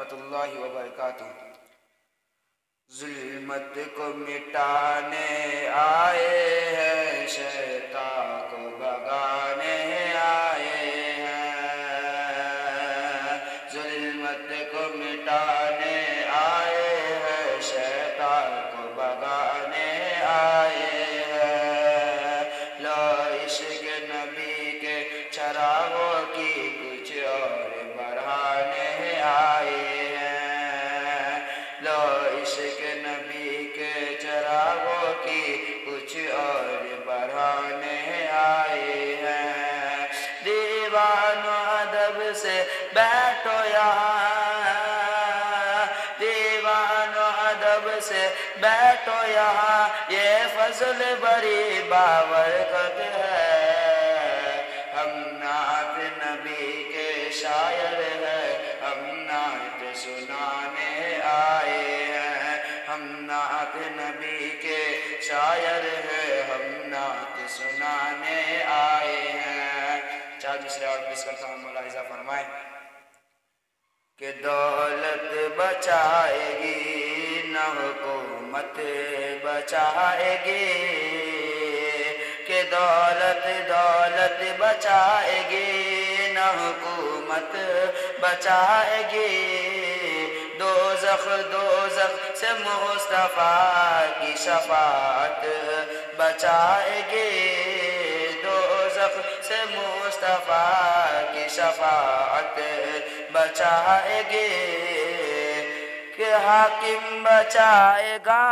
ورحمۃ اللہ وبرکاتہ۔ ظلمت کو مٹانے آئے ہیں، شیطان کو بھگانے آئے ہیں، ظلمت کو مٹانے آئے ہیں، شیطان کو بھگانے آئے ہیں۔ لو عشق نبی کے چراغوں کی کچھ اور بڑھانے آئے ہیں، لو عشق نبی کے چراغوں کی کچھ اور بڑھانے آئے ہیں۔ دیوانو ادب سے بیٹھو یہاں، دیوانو ادب سے بیٹھو یہاں، یہ فضل بڑی بابرکت ہے۔ ہم نعت نبی کے شاعر ہیں، ہم نعت سنانے آئے ہیں، ہم نعت نبی کے شاعر ہیں، ہم نعت سنانے آئے ہیں۔ چار دوسرے اور پیش کرتا ہوں، ملاحظہ فرمائیں کہ دولت بچائے گی نہ حکومت بچائے گی، کہ دولت بچائے گی نہ حکومت بچائے گی، دوزخ سے مصطفیٰ کی شفاعت بچائے گی، دوزخ سے مصطفیٰ کی شفاعت بچائے گی، کہ حاکم بچائے گا